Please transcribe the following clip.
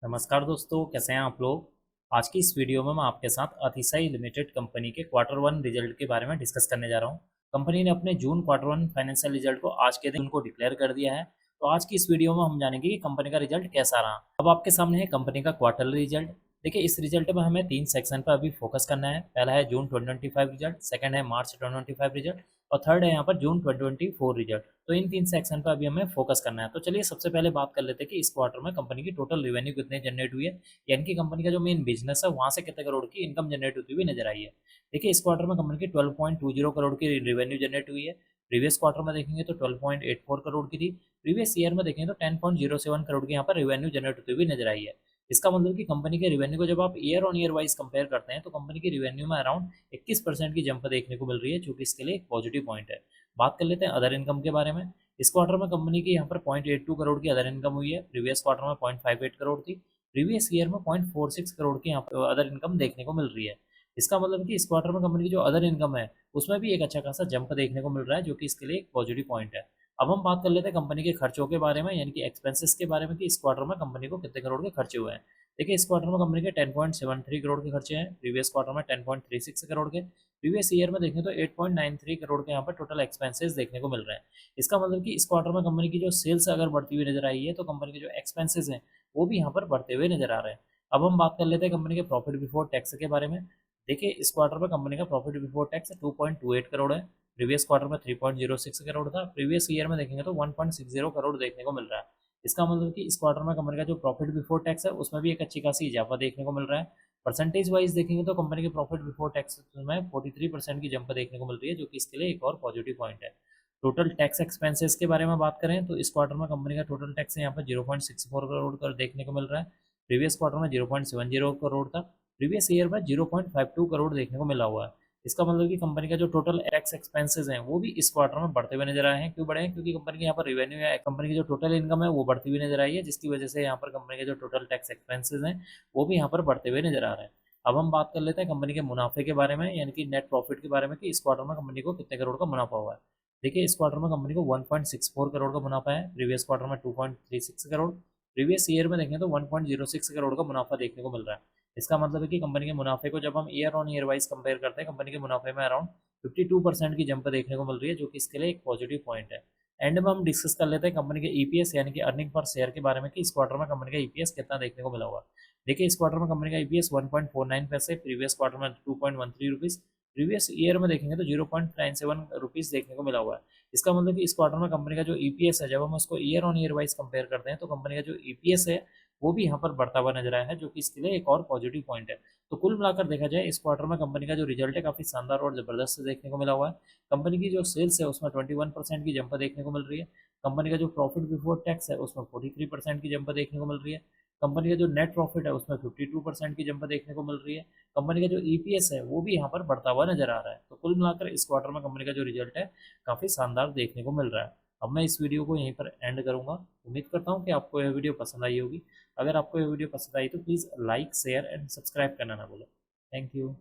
नमस्कार दोस्तों, कैसे हैं आप लोग। आज की इस वीडियो में मैं आपके साथ अतिशय लिमिटेड कंपनी के क्वार्टर वन रिजल्ट के बारे में डिस्कस करने जा रहा हूं। कंपनी ने अपने जून क्वार्टर वन फाइनेंशियल रिजल्ट को आज के दिन उनको डिक्लेयर कर दिया है। तो आज की इस वीडियो में हम जानेंगे कि कंपनी का रिजल्ट कैसा रहा। अब आपके सामने है कंपनी का क्वार्टरली रिजल्ट। देखिए, इस रिजल्ट में हमें 3 सेक्शन पर अभी फोकस करना है। पहला है जून 2025 रिजल्ट, सेकंड है मार्च 2025 रिजल्ट और थर्ड है यहाँ पर जून 2024 रिजल्ट। तो इन 3 सेक्शन पर अभी हमें फोकस करना है। तो चलिए सबसे पहले बात कर लेते हैं कि इस क्वार्टर में कंपनी की टोटल रेवेन्यू कितने जनरेट हुई है, यानी कि कंपनी का जो मेन बिजनेस है वहाँ से कितने करोड़ की इनकम जनरेट होती हुई नजर आई है। देखिए, इस क्वार्टर में कंपनी की 12.20 करोड़ की रेवेन्यू जनरेट हुई है। प्रीवियस क्वार्टर में देखेंगे तो 12.84 करोड़ की थी। प्रीवियस ईयर में देखेंगे तो 10.07 करोड़ की यहाँ पर रेवेन्यू जनरेट होती हुई नजर आई है। इसका मतलब कि कंपनी के रेवेन्यू को जब आप year on year wise compare करते हैं तो कंपनी की रेवेन्यू में अराउंड 21% की जंप देखने को मिल रही है, जो कि इसके लिए एक पॉजिटिव पॉइंट है। बात कर लेते हैं अदर इनकम के बारे में। इस क्वार्टर में कंपनी की यहाँ पर 0.82 करोड़ की अदर इनकम हुई है। प्रीवियस क्वार्टर में 0.58 करोड़ थी। प्रीवियस ईयर में 0.46 करोड़ की यहाँ पर अदर इनकम देखने को मिल रही है। इसका मतलब है कि इस क्वार्टर में कंपनी की जो अदर इनकम है उसमें भी एक अच्छा खासा जंप देखने को मिल रहा है, जो कि इसके लिए एक पॉजिटिव पॉइंट है। अब हम बात कर लेते हैं कंपनी के खर्चों के बारे में, यानी कि एक्सपेंसेस के बारे में, कि इस क्वार्टर में कंपनी को कितने करोड़ के खर्चे हुए हैं। देखिए, इस क्वार्टर में कंपनी के 10.73 करोड़ के खर्चे हैं। प्रीवियस क्वार्टर में 10.36 करोड़ के। प्रीवियस ईयर में देखें तो 8.93 करोड़ के यहाँ पर टोटल एक्सपेंसेस देखने को मिल रहे हैं। इसका मतलब कि इस क्वार्टर में कंपनी की जो सेल्स अगर बढ़ती हुई नजर आई है तो कंपनी के जो एक्सपेंसेस हैं वो भी यहाँ पर बढ़ते हुए नजर आ रहे हैं। अब हम बात कर लेते हैं कंपनी के प्रॉफिट बिफोर टैक्स के बारे में। देखिए, इस क्वार्टर में कंपनी का प्रॉफिट बिफोर टैक्स 2.28 करोड़ है। प्रीवियस क्वार्टर में 3.06 करोड़ था। प्रीवियस ईयर में देखेंगे तो 1.60 करोड़ देखने को मिल रहा है। इसका मतलब कि इस क्वार्टर में कंपनी का जो प्रॉफिट बिफोर टैक्स है उसमें भी एक अच्छी खासी इजाफा देखने को मिल रहा है। परसेंटेज वाइज देखेंगे तो कंपनी के प्रॉफिट बिफोर टैक्स में 43% की जंप देखने को मिल रही है, जो कि इसके लिए एक और पॉजिटिव पॉइंट है। टोटल टैक्स एक्सपेंसेस के बारे में बात करें तो इस क्वार्टर में कंपनी का टोटल टैक्स यहाँ पर 0.64 करोड़ का देखने को मिल रहा है। प्रीवियस क्वार्टर में 0.70 करोड़ था। प्रीवियस ईयर में 0.52 करोड़ देखने को मिला हुआ है। इसका मतलब कि कंपनी का जो टोटल टैक्स एक्सपेंसेस हैं वो भी इस क्वार्टर में बढ़ते हुए नजर आए हैं। क्यों बढ़े हैं? क्योंकि कंपनी के यहाँ पर रेवेन्यू है, कंपनी की जो टोटल इनकम है वो बढ़ती हुई नजर आई है, जिसकी वजह से यहाँ पर कंपनी के जो टोटल टैक्स एक्सपेंसेस हैं वो भी यहाँ पर बढ़ते हुए नजर आ रहे हैं। अब हम बात कर लेते हैं कंपनी के मुनाफे के बारे में, यानी कि नेट प्रॉफिट के बारे में, कि इस क्वार्टर में कंपनी को कितने करोड़ का मुनाफा हुआ है। देखिए, इस क्वार्टर में कंपनी को 1.64 करोड़ का मुनाफा है। प्रीवियस क्वार्टर में 2.36 करोड़। प्रीवियस ईयर में देखें तो 1.06 करोड़ का मुनाफा देखने को मिल रहा है। इसका मतलब है कि कंपनी के मुनाफे को जब हम year on year wise compare करते हैं, कंपनी के मुनाफे में अराउंड 52% की जंप देखने को मिल रही है, जो कि इसके लिए एक पॉजिटिव पॉइंट है। एंड में हम डिस्कस कर लेते हैं कंपनी के ईपीएस यानी कि अर्निंग पर शेयर के बारे में, कि इस क्वार्टर में कंपनी का ईपीएस कितना देखने को मिला हुआ है। देखिए, इस क्वार्टर में कंपनी का ईपीएस 1.49 पैसे। प्रीवियस क्वार्टर में 2.13 रुपीज़। प्रीवियस ईयर में देखेंगे तो 0.97 रुपीज़ देखने को मिला हुआ है। इसका मतलब कि इस क्वार्टर में कंपनी का जो ईपीएस है, जब हम उसको year on year wise compare करते हैं तो कंपनी का जो ईपीएस है वो भी यहाँ पर बढ़ता हुआ नजर आया है, जो कि इसके लिए एक और पॉजिटिव पॉइंट है। तो कुल मिलाकर देखा जाए इस क्वार्टर में कंपनी का जो रिजल्ट है काफी शानदार और जबरदस्त देखने को मिला हुआ है। कंपनी की जो सेल्स है उसमें 21% की जंप देखने को मिल रही है। कंपनी का जो प्रॉफिट बिफोर टैक्स है उसमें 43% की जंप देखने को मिल रही है। कंपनी का जो नेट प्रॉफिट है उसमें 52% की जंप देखने को मिल रही है। कंपनी का जो ईपीएस है वो भी यहाँ पर बढ़ता हुआ नजर आ रहा है। तो कुल मिलाकर इस क्वार्टर में कंपनी का जो रिजल्ट है काफी शानदार देखने को मिल रहा है। अब मैं इस वीडियो को यहीं पर एंड करूंगा। उम्मीद करता हूँ कि आपको यह वीडियो पसंद आई होगी। अगर आपको यह वीडियो पसंद आई तो please like share and subscribe करना ना भूलें। Thank you.